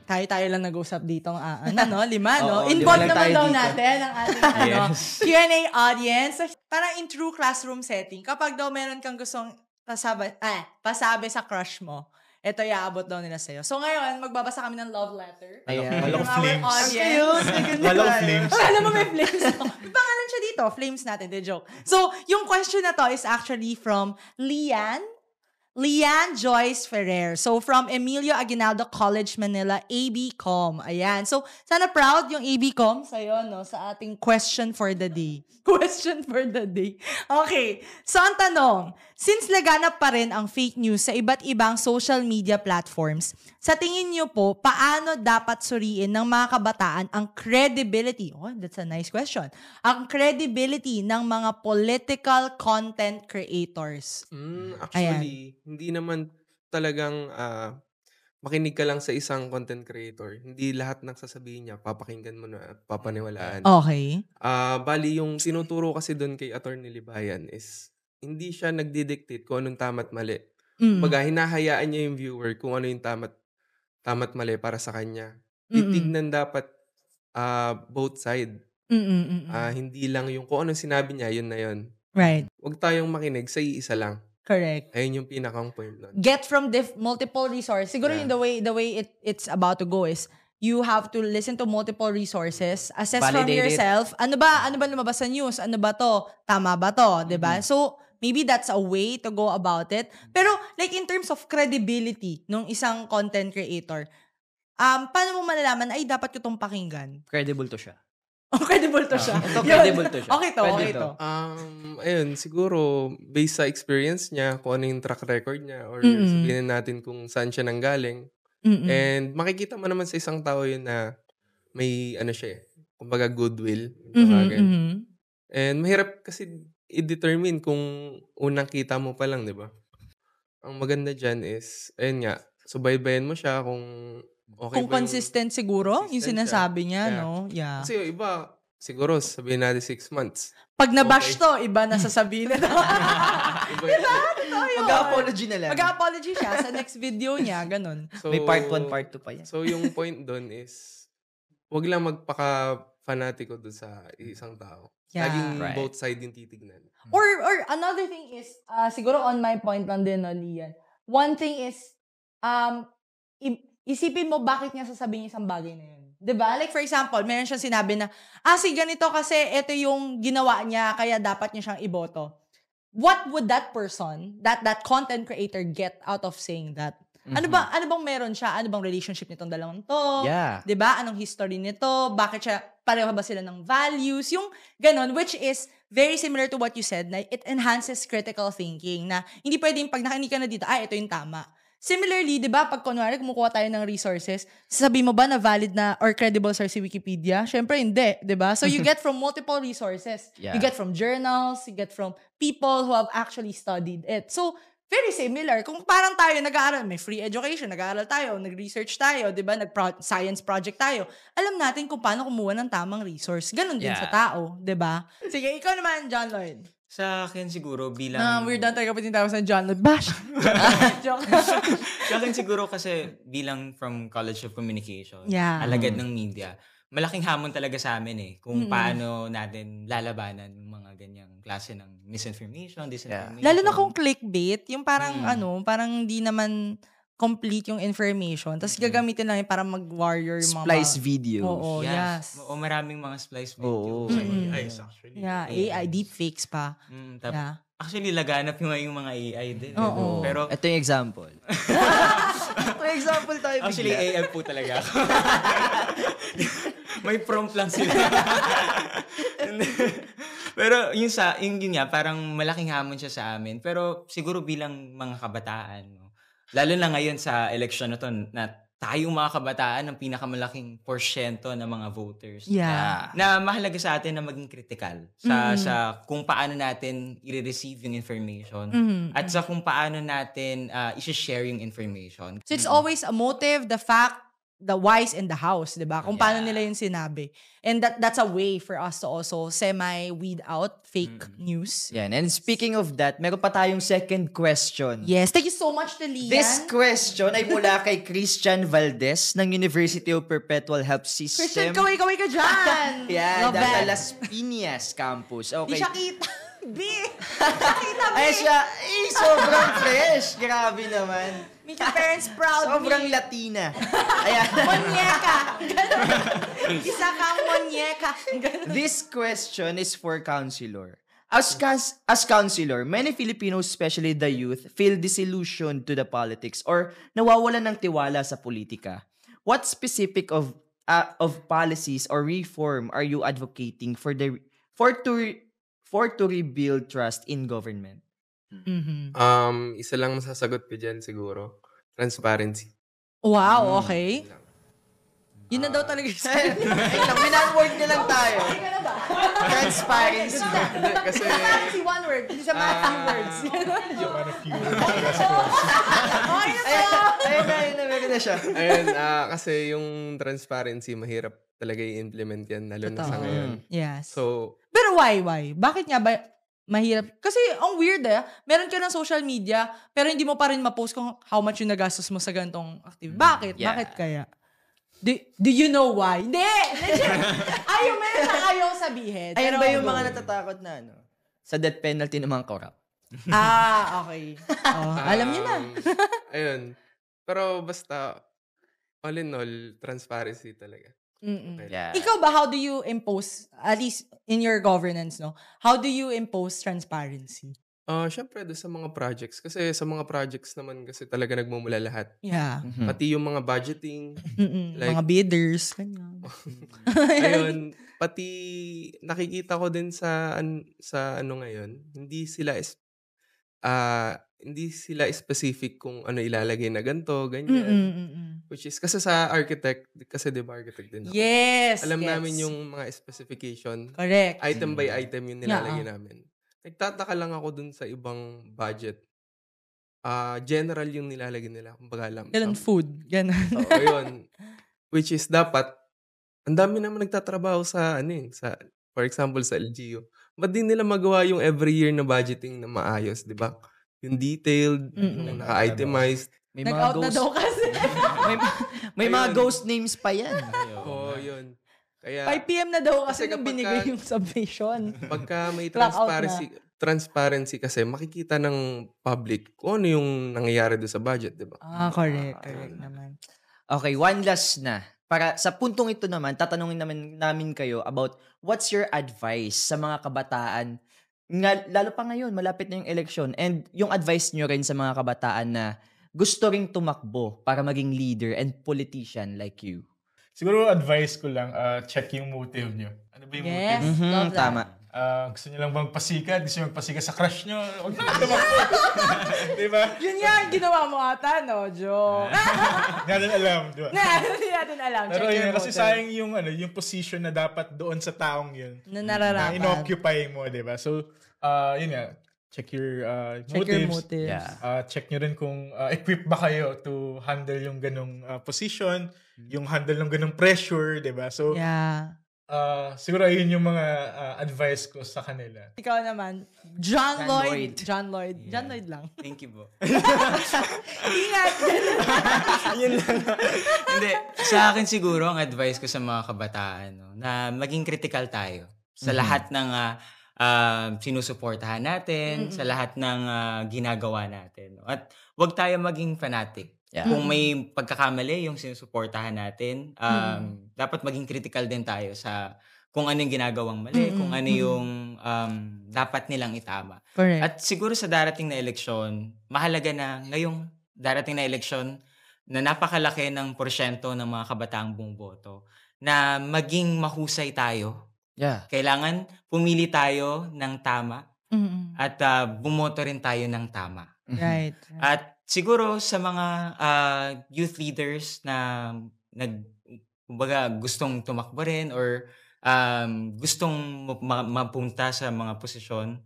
tayo lang nag-usap dito no? 5, no? Oo, Involve 5 lang naman tayo daw dito. natin ang ating Q&A audience. So, parang in true classroom setting, kapag daw meron kang gustong pasabi sa crush mo, ito iaabot daw nila sa'yo. So ngayon, magbabasa kami ng love letter. Ayan. Ng our audience. Walang flames. Alam mo, may flames. May pangalan siya dito. Flames natin. The joke. So, yung question na to is actually from Lian Joyce Ferrer. So, from Emilio Aguinaldo College, Manila, ABCom. Ayan. So, sana proud yung ABCom sa'yo, no? Sa ating question for the day. Question for the day. Okay. So, ang tanong, since laganap pa rin ang fake news sa iba't ibang social media platforms, sa tingin niyo po, paano dapat suriin ng mga kabataan ang credibility? Oh, that's a nice question. Ang credibility ng mga political content creators. Actually, hindi naman talagang makinig ka lang sa isang content creator. Hindi lahat ng sasabihin niya, papakinggan mo na at papaniwalaan. Okay. Bali, yung tinuturo kasi doon kay Attorney Libayan is hindi siya nagdidictate kung anong tama't mali. Baga, hinahayaan niya yung viewer kung ano yung tama't mali para sa kanya. Titignan dapat both side. Hindi lang yung kung anong sinabi niya, yun na yun. Right. Huwag tayong makinig sa iisa lang. Correct. Ayun yung pinakang point nun. Get from multiple resources. Siguro yung the way it's about to go is you have to listen to multiple resources, assess from Validate yourself. Ano ba lumabas sa news? Ano ba to? Tama ba to? 'Di ba? So maybe that's a way to go about it. Pero like in terms of credibility nung isang content creator, paano mo malalaman ay dapat ko tong pakinggan? Credible to siya. Credible to siya. Ito, credible to siya. Okay to. Ayun, siguro, based sa experience niya, kung ano yung track record niya, or sabihin natin kung saan siya nanggaling. And makikita mo naman sa isang tao yun na may, kumbaga goodwill. And mahirap kasi i-determine kung unang kita mo pa lang, di ba? Ang maganda dyan is, ayun nga, subaybayan mo siya kung okay kung ba consistent siguro, yung sinasabi niya, no? Yeah. Kasi yung iba, siguro, sabihin natin 6 months. Pag nabash to, iba na sasabihin na. Mag-apology na lang. Mag-apology siya sa next video niya, ganun. So, may part 1, part 2 pa yan. So, yung point doon is, wag lang magpaka-fanatiko doon sa isang tao. Yeah. Laging Right. both side yung titignan. Or another thing is, siguro on my point lang din, no, Lian. One thing is, isipin mo bakit niya sasabihin isang bagay na yun. 'Di ba? Like for example, meron siyang sinabi na, si ganito kasi ito yung ginawa niya, kaya dapat niya siyang iboto. What would that person, that content creator get out of saying that? Ano bang meron siya? Ano bang relationship nitong dalawang to? Yeah. 'Di ba? Anong history nito? Bakit siya pareho ba sila ng values? Yung ganon, which is very similar to what you said, na it enhances critical thinking, na hindi pwedeng pag nakinig ka na dito, ito yung tama. Similarly, di ba, pag kunwari kumukuha tayo ng resources, sabi mo ba na valid na or credible source si Wikipedia? Syempre, hindi, di ba? So, you get from multiple resources. Yeah. You get from journals, you get from people who have actually studied it. So, very similar. Kung parang tayo nag-aaral, may free education, nag-aaral tayo, nag-research tayo, di ba? Science project tayo. Alam natin kung paano kumuha ng tamang resource. Ganon din sa tao, di ba? Sige, ikaw naman, John Lloyd. Sa akin siguro bilang... weird na talaga pa tinatawag sa John Lloyd. Bash! Joke. Sa akin siguro kasi bilang from College of Communication, Yeah. alagad ng media, malaking hamon talaga sa amin kung paano natin lalabanan yung mga ganyang klase ng misinformation, disinformation. Lalo na kung clickbait, yung parang parang hindi naman complete yung information. Tapos gagamitin lang yung para mag-warrior yung mga... Splice videos. Oo, yes. O maraming mga splice Oo. videos. AIs actually. Yeah, AI, deepfakes pa. Yeah. Actually, laganap yung mga AI din. Oo. Pero Ito yung example. May example tayo actually, bigla. AI po talaga ako. May prompt lang sila. Pero yun nga, parang malaking hamon siya sa amin. Pero siguro bilang mga kabataan, no? Lalo na ngayon sa election na to, na tayong mga kabataan ang pinakamalaking porsyento ng mga voters. Yeah. Na mahalaga sa atin na maging critical sa kung paano natin i-receive yung information at sa kung paano natin i-share yung information. So it's always a motive, the fact, the whys in the house, 'di ba? Kung paano nila yung sinabi. And that's a way for us to also semi-weed out fake news. Yan. And speaking of that, meron pa tayong second question. Yes, thank you so much to Lian. This question ay mula kay Christian Valdez ng University of Perpetual Health System. Christian, kaway-kaway ka dyan. Yan, Love nasa that. Las Piñas campus. Di Okay. siya kita. B. Nakita, B. Ay siya, sobrang fresh. Grabe naman. Make your parents proud. Sobrang B. Latina. Ayan. Monyeka. Ganun. Isa kang monyeka. Ganun. This question is for counselor. As counselor, many Filipinos, especially the youth, feel disillusioned to the politics or nawawalan ng tiwala sa politika. What specific of policies or reform are you advocating for to rebuild trust in government? Mhm. Isa lang masasagot ko dyan siguro. Transparency. Wow, okay. Yun na daw talaga yung Minanword niya lang tayo. Transparency. Hindi, kasi, Fancy one word. Hindi siya Matthew words. Yung ano, few. Ayun na, meron na siya. ayun, kasi yung transparency, mahirap talaga i-implement yan, lalo na sa Totoo. ngayon. Yes. So, Pero why? Bakit nga ba mahirap? Kasi ang weird meron ka ng social media, pero hindi mo pa rin ma-post kung how much yung nagastos mo sa ganitong activity. Bakit? Yeah. Bakit kaya? Do you know why? Hindi! Meron na ayaw sabihin. Ayun Pero ba yung go. mga natatakot na ano? Sa death penalty ng mga corrupt. Okay. Alam niyo na. ayun. Pero basta, all in all, transparency talaga. Mm-mm. Yeah. Ikaw ba, how do you impose, at least in your governance, no? How do you impose transparency? Syempre, doon sa mga projects. Kasi sa mga projects naman kasi talaga nagmumula lahat. Yeah. Pati yung mga budgeting. Like- Mga bidders. Ganyan. Ayun, pati nakikita ko din sa ano ngayon, hindi sila specific kung ano ilalagay na ganito, ganyan. Which is, kasi sa architect, kasi di ba architect din ako. Yes. Alam yes. namin yung mga specification. Correct. Item by item yung nilalagay namin. Nagtataka lang ako dun sa ibang budget. General yung nilalagay nila. Kumbaga alam. Ganun food. Ganun. Oo, yun. Which is dapat, ang dami naman nagtatrabaho sa, for example, sa LGU. Ba't di nila magawa yung every year na budgeting na maayos, di ba? Yung detailed, yung naka-itemized. May mga Nag-out na daw kasi. may mga ghost names pa yan. Oo, yun. Kaya, 5 p.m. na daw kasi Kasi nung kapag binigay ka- yung submission. pagka may Clock out transparency kasi, makikita ng public kung ano yung nangyayari doon sa budget, di ba? Correct. Correct naman. Okay, one last na. Para sa puntong ito naman, tatanungin namin kayo about what's your advice sa mga kabataan, lalo pa ngayon, malapit na yung election, and yung advice nyo rin sa mga kabataan na gusto ring tumakbo para maging leader and politician like you. Siguro advice ko lang, check yung motive nyo. Ano ba yung Yes. motive? Love that. Tama. Gusto nyo lang bang pasikat? Gusto nyo magpasikat sa crush nyo? Huwag na tumakbo. Diba? Yun yan, ginawa mo ata, no, Joe? Hindi natin alam, diba? Hindi natin alam. Pero Check yun, your kasi motive. sayang yung position na dapat doon sa taong yun. Na Na nararapat. inoccupy mo, diba? So, yun nga, check your Check your motives. motives. Yeah. Check nyo rin kung equipped ba kayo to handle yung ganong position, yung handle ng ganong pressure, diba? So, Yeah. siguro ayun yung mga advice ko sa kanila. Ikaw naman, John John Lloyd. Lloyd. John Lloyd. John Lloyd lang. Thank you po. Ingat. Hindi. Sa akin siguro, ang advice ko sa mga kabataan, no, na maging critical tayo sa lahat ng sinusuportahan natin, sa lahat ng ginagawa natin. No? At wag tayo maging fanatic. Yeah. Kung may pagkakamali yung sinusuportahan natin, dapat maging critical din tayo sa kung ano yung ginagawang mali, kung ano yung dapat nilang itama. Correct. At siguro sa darating na eleksyon, mahalaga na ngayong darating na eleksyon na napakalaki ng porsyento ng mga kabataang bumuboto na maging mahusay tayo. Yeah. Kailangan pumili tayo ng tama at bumoto rin tayo ng tama. Right. At siguro sa mga youth leaders na kumbaga gustong tumakbo rin or gustong mapunta sa mga posisyon,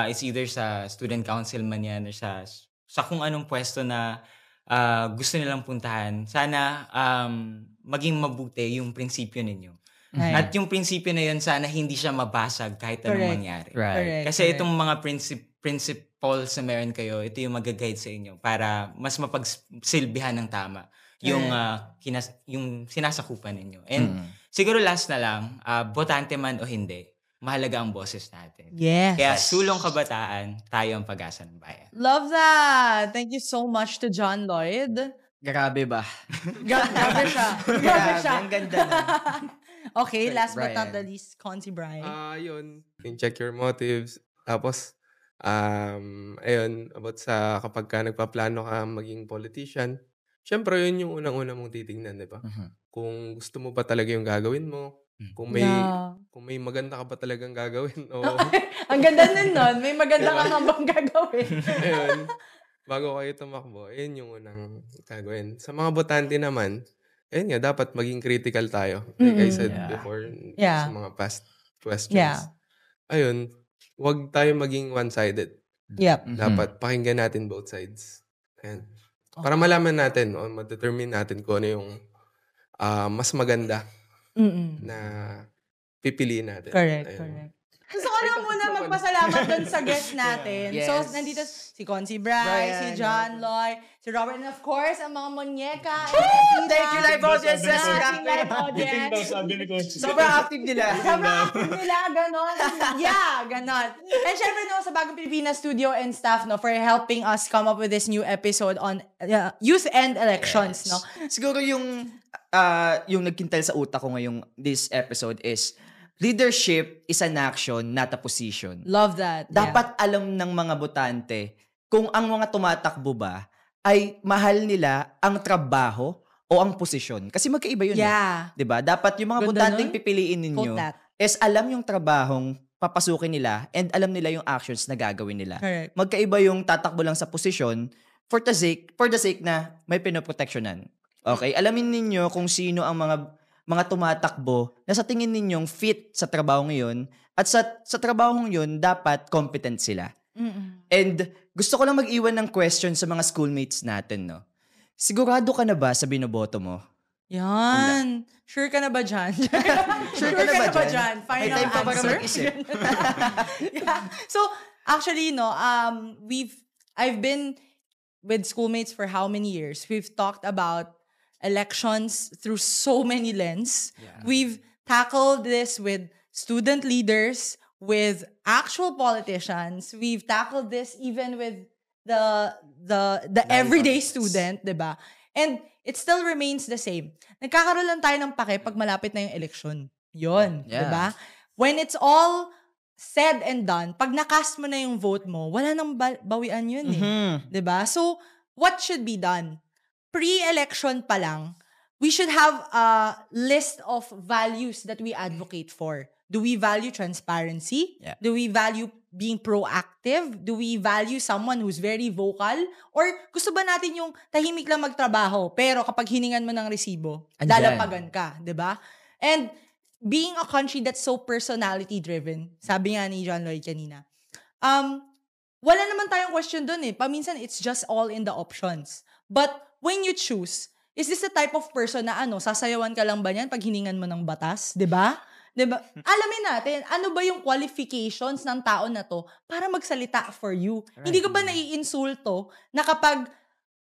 it's either sa student council man yan or sa kung anong pwesto na gusto nilang puntahan, sana maging mabuti yung prinsipyo ninyo. Right. At yung prinsipyo na yun, sana hindi siya mabasag kahit anong Correct. mangyari. Right. Correct, Kasi correct. itong mga principles na meron kayo, ito yung mag-guide sa inyo para mas mapagsilbihan ng tama yung yung sinasakupan ninyo. And siguro last na lang, botante man o hindi, mahalaga ang boses natin. Yes. Kaya sulong kabataan, tayo ang pag-asa ng bayan. Love that. Thank you so much to John Lloyd. Grabe ba? Grabe siya. Grabe siya. Ang ganda na. Okay, last but Brian. not the least, Consi Brian. Yun. Check your motives. Tapos, ayun, about sa kapag ka nagpaplano ka maging politician, syempre yun yung unang-una mong titignan, di ba? Kung gusto mo ba talaga yung gagawin mo, kung may maganda ka ba talagang gagawin, o Ang ganda nun. May maganda kang bang gagawin. ayun, bago kayo tumakbo, ayun yung unang gagawin. Sa mga botante naman, ayun nga, dapat maging critical tayo. Like I said before, Yeah. sa mga past questions. Yeah. Ayun, wag tayo maging one-sided. Yep. Dapat pakinggan natin both sides. Ayan. Para malaman natin o ma-determine natin kung ano yung mas maganda na pipiliin natin. Correct, Ayun. correct. Gusto ko lang muna magpasalamat dun sa guest natin. Yes. So, nandito si Consi Bry, si John Lloyd, si Robert, and of course, ang mga munyeka. Thank you, live audience. Live audience. Sabi ni Coach. Sobrang active nila. Sobrang active nila, ganon. Yeah, ganon. And syempre no, sa Bagong Pilipinas studio and staff no, for helping us come up with this new episode on youth and elections. No? Siguro yung nagkintal sa utak ko ngayong this episode is leadership is an action, not a position. Love that. Dapat alam ng mga botante kung ang mga tumatakbo ba ay mahal nila ang trabaho o ang posisyon. Kasi magkaiba yun. Yeah. 'Di ba? Dapat yung mga Ganda botanteng nun. pipiliin ninyo Quote that. is alam yung trabahong papasukin nila and alam nila yung actions na gagawin nila. Correct. Magkaiba yung tatakbo lang sa posisyon for the sake na may pinoproteksyonan. Okay? Alamin ninyo kung sino ang mga tumatakbo na sa tingin ninyong fit sa trabaho ngayon at sa trabahong yun, dapat competent sila. And gusto ko lang mag-iwan ng question sa mga schoolmates natin, no? Sigurado ka na ba sa binoboto mo? Yan. Sure ka na ba dyan? Sure ka na ba dyan? Final May time pa para answer. mag-isip. Yeah. So, actually, no, I've been with schoolmates for how many years? We've talked about elections through so many lenses. Yeah. We've tackled this with student leaders, with actual politicians. We've tackled this even with the everyday student, 'di ba? And it still remains the same. Nagkakaroon lang tayo ng pake pag malapit na yung election. 'Yon, 'di Yeah. ba? When it's all said and done, pag nakast mo na yung vote mo, wala nang bawian yun eh. 'Di ba? So, what should be done? Pre-election pa lang, we should have a list of values that we advocate for. Do we value transparency? Yeah. Do we value being proactive? Do we value someone who's very vocal? Or gusto ba natin yung tahimik lang magtrabaho, pero kapag hiningan mo ng resibo, Andyan. lalapagan ka, 'di ba? And being a country that's so personality-driven, sabi nga ni John Lloyd kanina, wala naman tayong question dun eh. Paminsan, it's just all in the options. But when you choose, is this the type of person na sasayawan ka lang ba niyan pag hiningan mo ng batas? 'Di ba? 'Di ba? Alamin natin, ano ba yung qualifications ng tao na to para magsalita for you? Hindi ka ba naiinsulto na kapag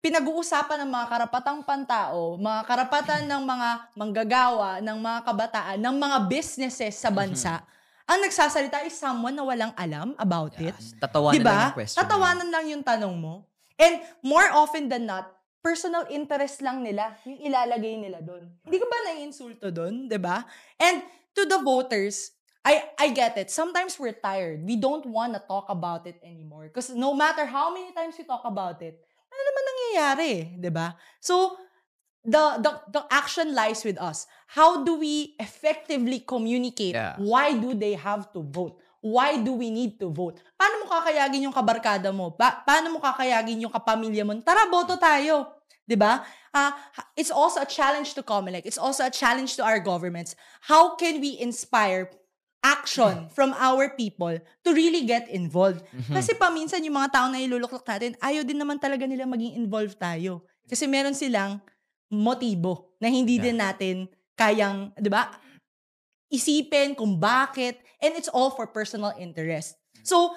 pinag-uusapan ng mga karapatang pantao, mga karapatan ng mga manggagawa, ng mga kabataan, ng mga businesses sa bansa, ang nagsasalita is someone na walang alam about it. Tatawanan Diba? lang yung question. Tatawanan lang yung tanong mo. And more often than not, personal interest lang nila yung ilalagay nila doon. Hindi ka ba naiinsulto doon? Diba? And to the voters, I get it. Sometimes we're tired. We don't want to talk about it anymore. Because no matter how many times we talk about it, ano naman nangyayari? Diba? So, the action lies with us. How do we effectively communicate? Yeah. Why do they have to vote? Why do we need to vote? Paano mo kakayagin yung kabarkada mo? Paano mo kakayagin yung kapamilya mo? Tara, boto tayo. 'Di ba? It's also a challenge to COMELEC. It's also a challenge to our governments. How can we inspire action from our people to really get involved? Kasi paminsan yung mga tao na iluluklok natin, ayaw din naman talaga nila maging involved tayo. Kasi meron silang motibo na hindi din natin kayang, di ba, isipin kung bakit, and it's all for personal interest. So,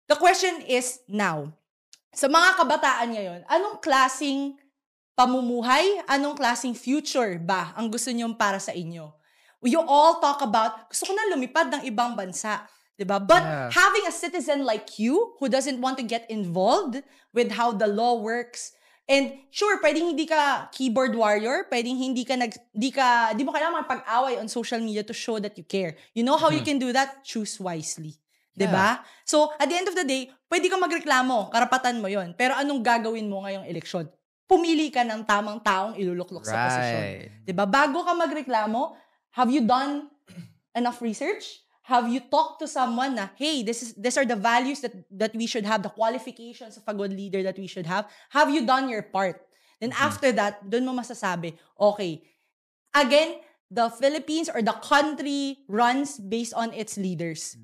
the question is now, sa mga kabataan ngayon, anong klaseng pamumuhay, anong klaseng future ba ang gusto nyo para sa inyo? You all talk about, gusto ko na lumipad ng ibang bansa, diba? But having a citizen like you who doesn't want to get involved with how the law works, and sure, pwedeng hindi ka keyboard warrior, pwedeng hindi mo kailangan pag-away on social media to show that you care. You know how you can do that? Choose wisely. Diba? So, at the end of the day, pwede kang magreklamo, karapatan mo yon. Pero anong gagawin mo ngayong eleksyon? Pumili ka ng tamang taong iluluklok sa posisyon. Diba? Bago ka magreklamo, have you done enough research? Have you talked to someone na, hey, these are the values that we should have, the qualifications of a good leader that we should have? Have you done your part? Then after that, dun mo masasabi, okay, again, the Philippines or the country runs based on its leaders.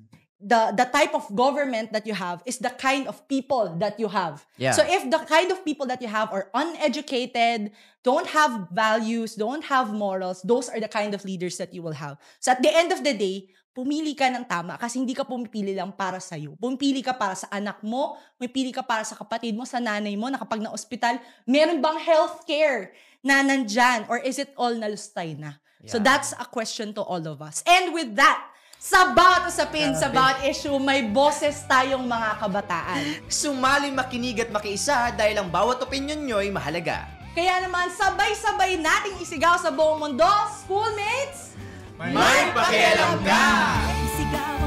The type of government that you have is the kind of people that you have. Yeah. So if the kind of people that you have are uneducated, don't have values, don't have morals, those are the kind of leaders that you will have. So at the end of the day, pumili ka ng tama kasi hindi ka pumipili lang para sa'yo. Pumipili ka para sa anak mo, pumipili ka para sa kapatid mo, sa nanay mo, na kapag na-ospital, meron bang healthcare na nandyan? Or is it all nalustay na? Yeah. So that's a question to all of us. And with that, sa bawat usapin, sa bawat issue, may boses tayong mga kabataan. Sumali, makinig at makiisa dahil ang bawat opinion nyo'y mahalaga. Kaya naman, sabay-sabay nating isigaw sa buong mundo, schoolmates! May pakialam ka! Isigaw